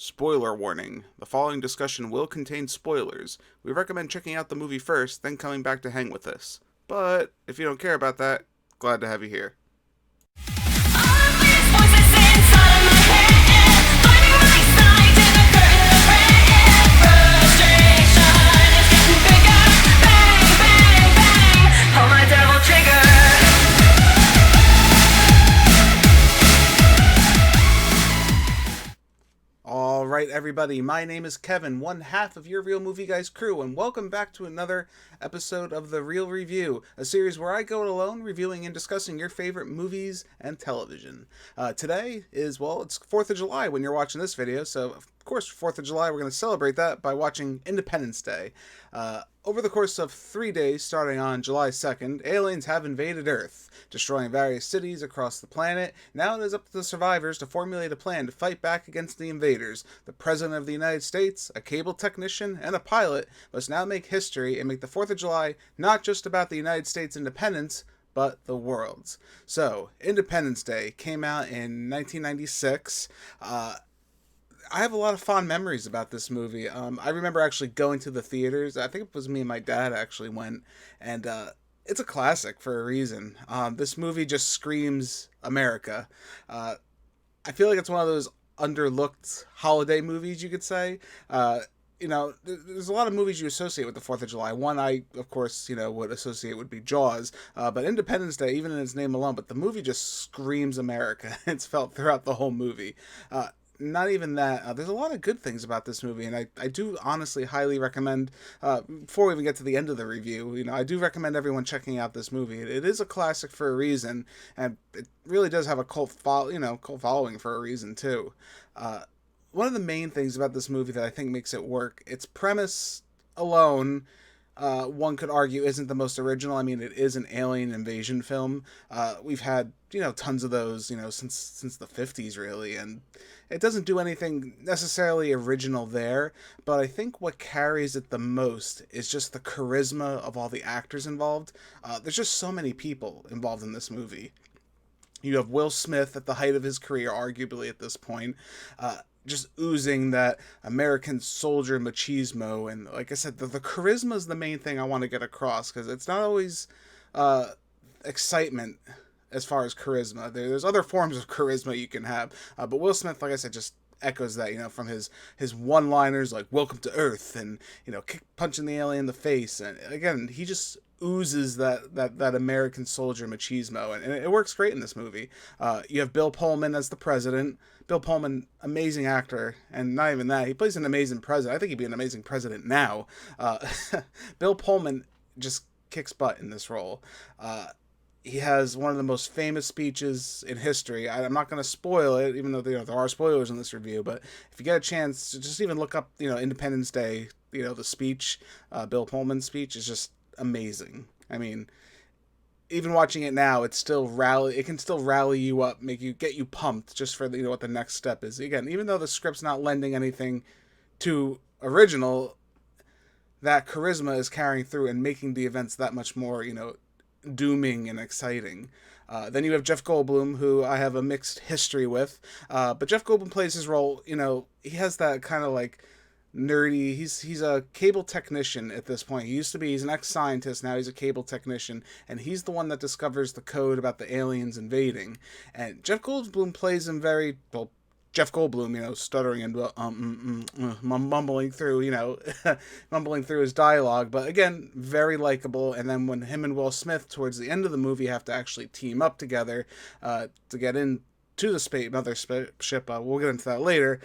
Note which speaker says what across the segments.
Speaker 1: Spoiler warning. The following discussion will contain spoilers. We recommend checking out the movie first, then coming back to hang with us. But if you don't care about that, glad to have you here. Alright, everybody, my name is Kevin, one half of your Real Movie Guys crew, and welcome back to another episode of The Real Review, a series where I go it alone, reviewing and discussing your favorite movies and television. Today is, well, it's 4th of July when you're watching this video, so of course, 4th of July, we're going to celebrate that by watching Independence Day. Over the course of 3 days, starting on July 2nd, aliens have invaded Earth, destroying various cities across the planet. Now it is up to the survivors to formulate a plan to fight back against the invaders. The President of the United States, a cable technician, and a pilot must now make history and make the 4th of July not just about the United States independence, but the world's. So, Independence Day came out in 1996. I have a lot of fond memories about this movie. I remember actually going to the theaters. I think it was me and my dad actually went, and it's a classic for a reason. This movie just screams America. I feel like it's one of those underlooked holiday movies, you could say. There's a lot of movies you associate with the 4th of July. One I, of course, would associate would be Jaws. But Independence Day, even in its name alone, but the movie just screams America. It's felt throughout the whole movie. Not even that. There's a lot of good things about this movie, and I do honestly highly recommend, before we even get to the end of the review, I do recommend everyone checking out this movie. It is a classic for a reason, and it really does have a cult following for a reason, too. One of the main things about this movie that I think makes it work, its premise alone, one could argue isn't the most original. I mean, it is an alien invasion film. We've had, tons of those, since the 50s, really, and it doesn't do anything necessarily original there, but I think what carries it the most is just the charisma of all the actors involved. There's just so many people involved in this movie. You have Will Smith at the height of his career, arguably at this point, just oozing that American soldier machismo, and like I said, the charisma is the main thing I want to get across, because it's not always excitement as far as charisma. There's other forms of charisma you can have, but Will Smith, like I said, just echoes that, from his one-liners like "Welcome to Earth" and punching the alien in the face, and again, he just oozes that American soldier machismo, and it works great in this movie. You have Bill Pullman as the president. Bill Pullman, amazing actor, and not even that, he plays an amazing president. I think he'd be an amazing president now. Bill Pullman just kicks butt in this role. He has one of the most famous speeches in history. I'm not going to spoil it, even though there are spoilers in this review, but if you get a chance, just even look up, Independence Day, the speech, Bill Pullman's speech is just amazing. I mean, even watching it now, it can still rally you up, get you pumped just for what the next step is. Again, even though the script's not lending anything to original, that charisma is carrying through and making the events that much more, dooming and exciting. Then you have Jeff Goldblum, who I have a mixed history with, but Jeff Goldblum plays his role, he has that kind of like nerdy, he's a cable technician at this point. He's an ex-scientist, now he's a cable technician, and he's the one that discovers the code about the aliens invading. And Jeff Goldblum plays him very well. Jeff Goldblum, stuttering and mumbling through, mumbling through his dialogue, but again, very likable. And then when him and Will Smith, towards the end of the movie, have to actually team up together to get into the another ship, we'll get into that later.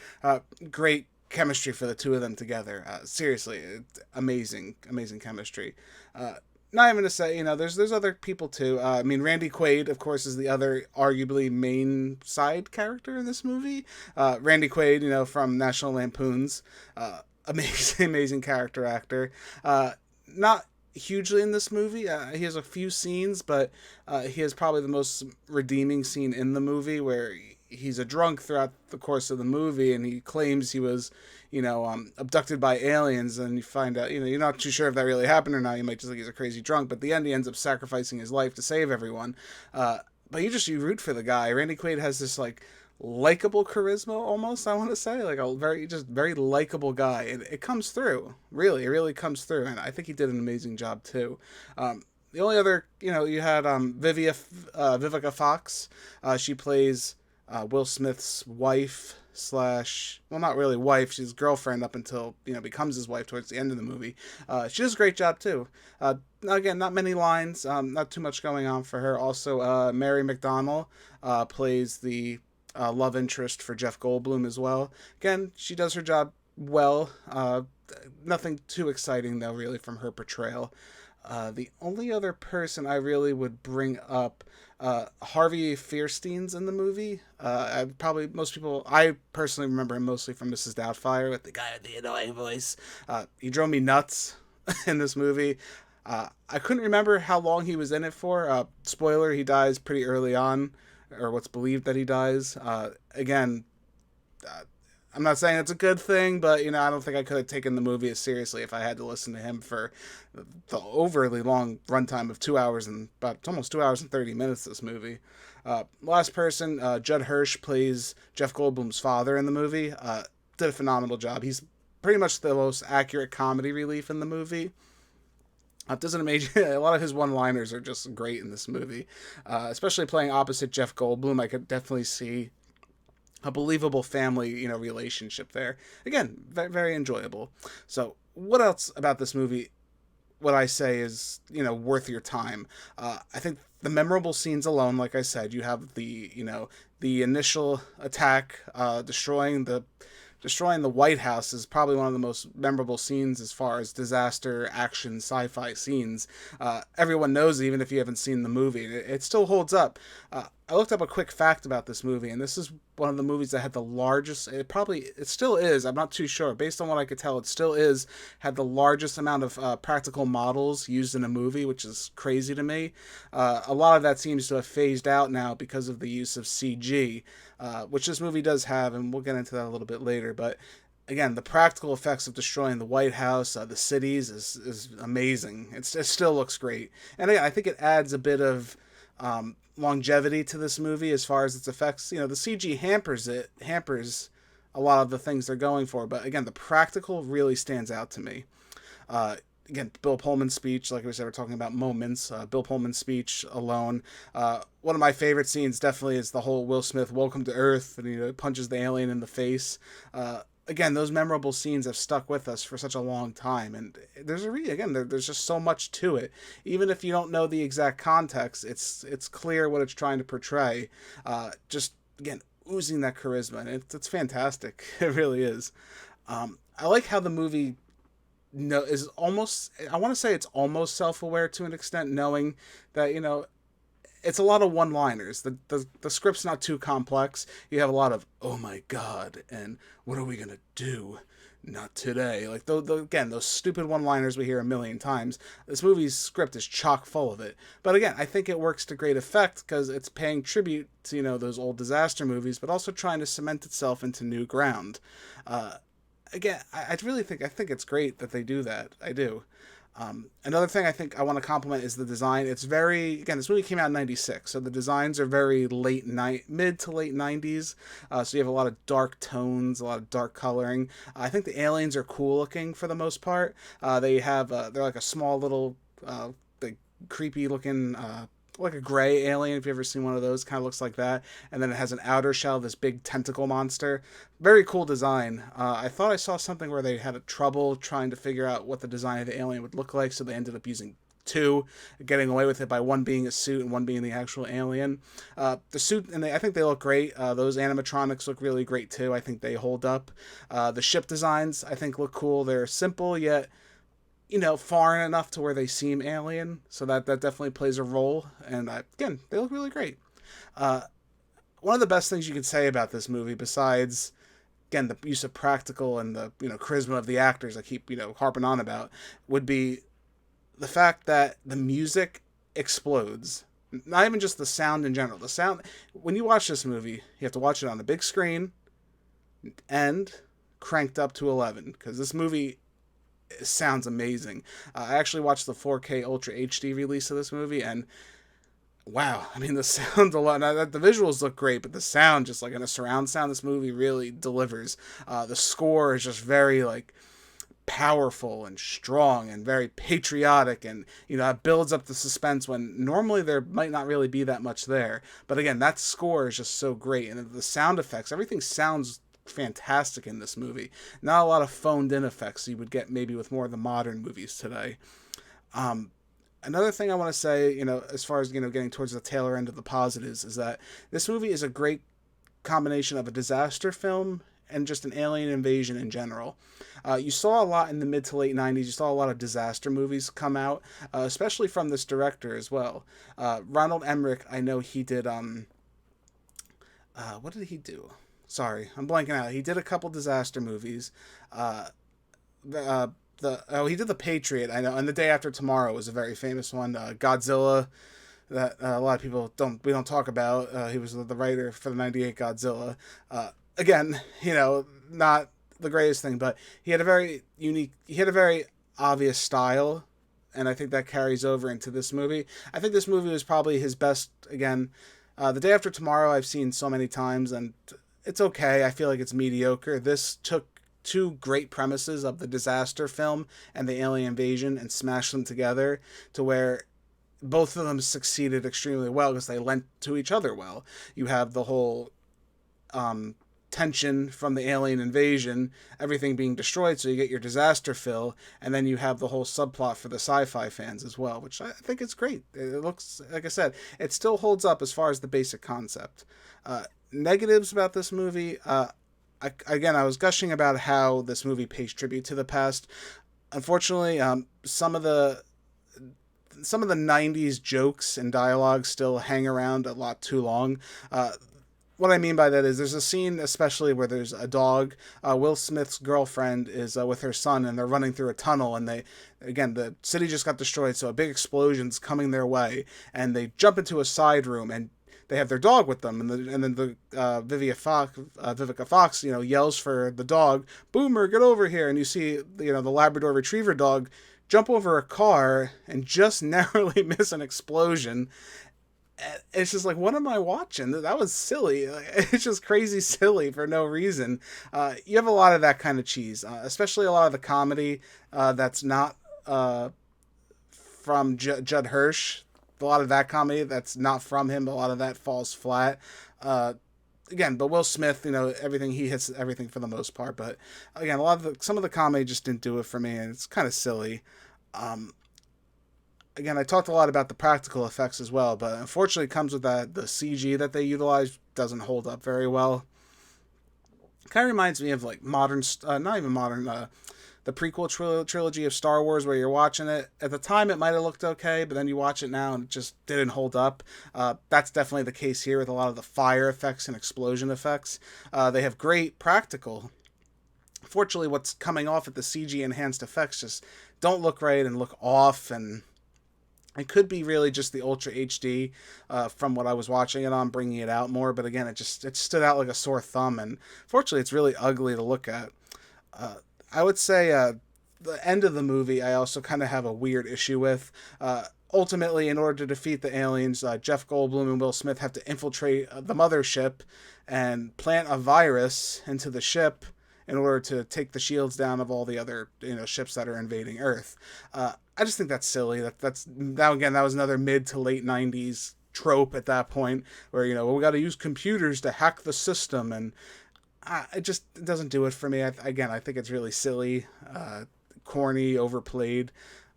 Speaker 1: Great chemistry for the two of them together. Seriously, amazing chemistry. Not even to say, there's other people too. Randy Quaid, of course, is the other arguably main side character in this movie. Randy Quaid, from National Lampoon's, amazing character actor. Not hugely in this movie. He has a few scenes, but he has probably the most redeeming scene in the movie, where he's a drunk throughout the course of the movie, and he claims he was, abducted by aliens, and you find out, you're not too sure if that really happened or not. You might just think he's a crazy drunk, but at the end he ends up sacrificing his life to save everyone. But you root for the guy. Randy Quaid has this, like, likable charisma almost, I want to say, like a very likable guy. It comes through, really, it really comes through, and I think he did an amazing job too. The only other, you had Vivica Fox. She plays Will Smith's wife slash, well, not really wife, she's girlfriend up until becomes his wife towards the end of the movie. She does a great job too. Again, not many lines, not too much going on for her. Also, Mary McDonnell plays the love interest for Jeff Goldblum as well. Again, she does her job well. Nothing too exciting though, really, from her portrayal. The only other person I really would bring up, Harvey Fierstein's in the movie. I personally remember him mostly from Mrs. Doubtfire with the guy with the annoying voice. He drove me nuts in this movie. I couldn't remember how long he was in it for. Spoiler, he dies pretty early on, or what's believed that he dies. Again, I'm not saying it's a good thing, but I don't think I could have taken the movie as seriously if I had to listen to him for the overly long runtime of 2 hours and about almost 2 hours and 30 minutes. This movie. Last person, Judd Hirsch plays Jeff Goldblum's father in the movie. Did a phenomenal job. He's pretty much the most accurate comedy relief in the movie. Does an amazing. A lot of his one-liners are just great in this movie, especially playing opposite Jeff Goldblum. I could definitely see a believable family, relationship there. Again, very, very enjoyable. So, what else about this movie would I say is, worth your time? I think the memorable scenes alone, like I said, you have the initial attack, destroying the White House is probably one of the most memorable scenes as far as disaster action sci-fi scenes. Everyone knows it, even if you haven't seen the movie. It still holds up. I looked up a quick fact about this movie, and this is one of the movies that had the largest. It still is. I'm not too sure. Based on what I could tell, it still is had the largest amount of practical models used in a movie, which is crazy to me. A lot of that seems to have phased out now because of the use of CG, which this movie does have, and we'll get into that a little bit later. But again, the practical effects of destroying the White House, the cities, is amazing. It still looks great, and again, I think it adds a bit of longevity to this movie as far as its effects. The CG hampers a lot of the things they're going for, but again, the practical really stands out to me. Again, Bill Pullman's speech, like I said, we're talking about moments. Bill Pullman's speech alone. One of my favorite scenes definitely is the whole Will Smith "Welcome to Earth" and he punches the alien in the face. Again, those memorable scenes have stuck with us for such a long time, and there's just so much to it. Even if you don't know the exact context, it's clear what it's trying to portray. Just again, oozing that charisma, and it's fantastic. It really is. I like how the movie is almost. I want to say it's almost self-aware to an extent, knowing that it's a lot of one-liners. The script's not too complex. You have a lot of "oh my god" and "what are we gonna do?" Not today. Like again, those stupid one-liners we hear a million times. This movie's script is chock full of it. But again, I think it works to great effect because it's paying tribute to those old disaster movies, but also trying to cement itself into new ground. Again, I think it's great that they do that. I do. Another thing I think I want to compliment is the design. It's this movie came out in '96, so the designs are very mid to late '90s. So you have a lot of dark tones, a lot of dark coloring. I think the aliens are cool looking for the most part. They're like a small little, like creepy looking, like a gray alien, if you've ever seen one of those. Kind of looks like that. And then it has an outer shell, this big tentacle monster. Very cool design. I thought I saw something where they had a trouble trying to figure out what the design of the alien would look like, so they ended up using two, getting away with it by one being a suit and one being the actual alien. The suit, and I think they look great. Those animatronics look really great too. I think they hold up. The ship designs, I think, look cool. They're simple, yet foreign enough to where they seem alien, so that definitely plays a role. And again, they look really great. One of the best things you can say about this movie, besides again the use of practical and the charisma of the actors I keep harping on about, would be the fact that the music explodes. Not even just the sound in general. The sound, when you watch this movie, you have to watch it on the big screen and cranked up to 11, because this movie sounds amazing. I actually watched the 4K Ultra HD release of this movie, and Wow, I mean the sound alone. The visuals look great, but the sound, just like in a surround sound, this movie really delivers. The score is just very like powerful and strong and very patriotic, and it builds up the suspense when normally there might not really be that much there. But again, that score is just so great, and the sound effects, everything sounds fantastic in this movie. Not a lot of phoned in effects you would get maybe with more of the modern movies today. Um, Another thing I want to say, as far as getting towards the tail end of the positives, is that this movie is a great combination of a disaster film and just an alien invasion in general. You saw a lot in the mid to late 90s. You saw a lot of disaster movies come out, especially from this director as well. Ronald Emmerich, I know he did. What did he do? Sorry, I'm blanking out. He did a couple disaster movies. Uh, he did The Patriot, I know, and The Day After Tomorrow was a very famous one. Godzilla, that a lot of people don't talk about. He was the writer for the '98 Godzilla. Again, not the greatest thing, but he had a very obvious style, and I think that carries over into this movie. I think this movie was probably his best. Again, The Day After Tomorrow I've seen so many times, and it's okay. I feel like it's mediocre. This took two great premises of the disaster film and the alien invasion and smashed them together to where both of them succeeded extremely well because they lent to each other well. You have the whole tension from the alien invasion, everything being destroyed, so you get your disaster fill, and then you have the whole subplot for the sci-fi fans as well, which I think is great. It looks, like I said, it still holds up as far as the basic concept. Negatives about this movie, I was gushing about how this movie pays tribute to the past. Unfortunately, some of the '90s jokes and dialogue still hang around a lot too long. What I mean by that is there's a scene especially where there's a dog. Will Smith's girlfriend is with her son, and they're running through a tunnel, and the city just got destroyed, so a big explosion's coming their way, and they jump into a side room, and they have their dog with them, and then the Vivica Fox, yells for the dog, Boomer, get over here, and you see, the Labrador Retriever dog jump over a car and just narrowly miss an explosion. It's just like, what am I watching? That was silly. It's just crazy silly for no reason. You have a lot of that kind of cheese, especially a lot of the comedy that's not from Judd Hirsch. A lot of that comedy that's not from him, a lot of that falls flat. Again, but Will Smith, everything he hits everything for the most part. But again, some of the comedy just didn't do it for me, and it's kind of silly. Again, I talked a lot about the practical effects as well, but unfortunately, it comes with the CG that they utilize doesn't hold up very well. Kind of reminds me of like modern, not even modern, the prequel trilogy of Star Wars, where you're watching it. At the time, it might have looked okay, but then you watch it now and it just didn't hold up. That's definitely the case here with a lot of the fire effects and explosion effects. They have great practical. Fortunately, what's coming off at the CG enhanced effects just don't look right and look off, and it could be really just the Ultra HD from what I was watching it on, bringing it out more. But again, it stood out like a sore thumb, and fortunately, it's really ugly to look at. I would say the end of the movie I also kind of have a weird issue with. Ultimately, in order to defeat the aliens, Jeff Goldblum and Will Smith have to infiltrate the mothership and plant a virus into the ship in order to take the shields down of all the other ships that are invading Earth. I just think that's silly. That was another mid to late '90s trope at that point, where we got to use computers to hack the system, and it doesn't do it for me. I think it's really silly, corny, overplayed.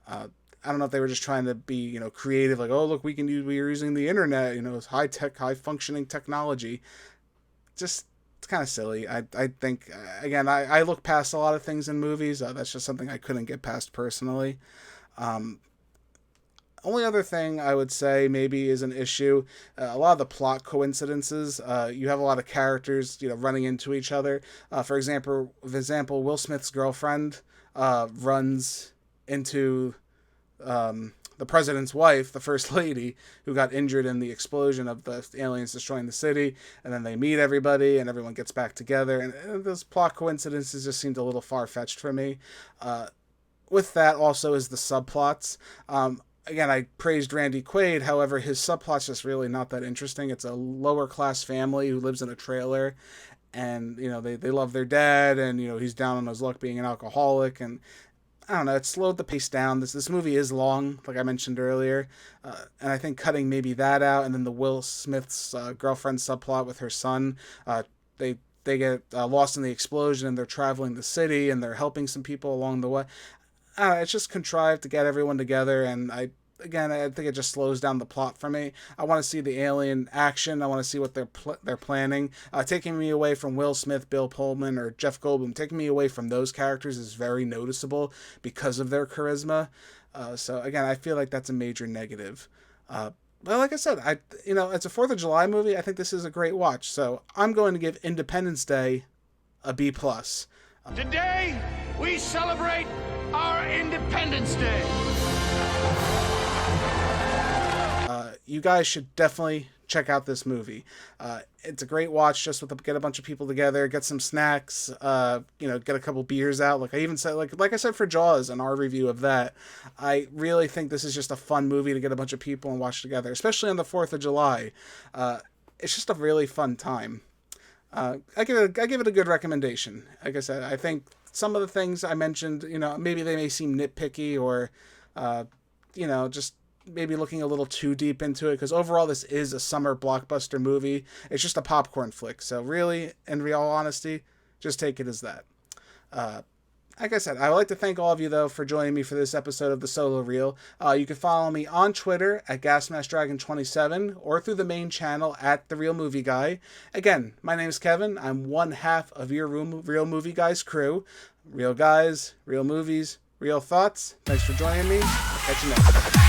Speaker 1: I don't know if they were just trying to be creative, like, oh look, we're using the internet, it's high tech, high functioning technology. Just it's kind of silly. I think again I look past a lot of things in movies. That's just something I couldn't get past personally. Only other thing I would say maybe is an issue. A lot of the plot coincidences. You have a lot of characters, running into each other. For example, Will Smith's girlfriend runs into the president's wife, the first lady, who got injured in the explosion of the aliens destroying the city, and then they meet everybody, and everyone gets back together. And those plot coincidences just seemed a little far-fetched for me. With that also is the subplots. again, I praised Randy Quaid. However, his subplot's just really not that interesting. It's a lower class family who lives in a trailer, and they love their dad, and he's down on his luck being an alcoholic, and I don't know, it slowed the pace down. This movie is long, like I mentioned earlier, and I think cutting maybe that out, and then the Will Smith's girlfriend subplot with her son, they get lost in the explosion, and they're traveling the city, and they're helping some people along the way. It's just contrived to get everyone together, and I think it just slows down the plot for me. I want to see the alien action. I want to see what they're planning. Taking me away from Will Smith, Bill Pullman, or Jeff Goldblum, taking me away from those characters is very noticeable because of their charisma. So again, I feel like that's a major negative. But like I said, it's a 4th of July movie. I think this is a great watch. So I'm going to give Independence Day a B+.
Speaker 2: Today, we celebrate our Independence Day.
Speaker 1: You guys should definitely check out this movie. It's a great watch. Just get a bunch of people together, get some snacks, get a couple beers out. Like I even said, like I said for Jaws and our review of that, I really think this is just a fun movie to get a bunch of people and watch together, especially on the 4th of July. It's just a really fun time. I give it a good recommendation. Like I said, I think some of the things I mentioned, maybe they may seem nitpicky or, just maybe looking a little too deep into it, because overall this is a summer blockbuster movie. It's just a popcorn flick. So really, in real honesty, just take it as that. Like I said, I would like to thank all of you, though, for joining me for this episode of The Solo Reel. You can follow me on Twitter at GasMaskDragon27 or through the main channel at TheReelMovieGuy. Again, my name is Kevin. I'm one half of your Real Movie Guys crew. Real guys, real movies, real thoughts. Thanks for joining me. I'll catch you next time.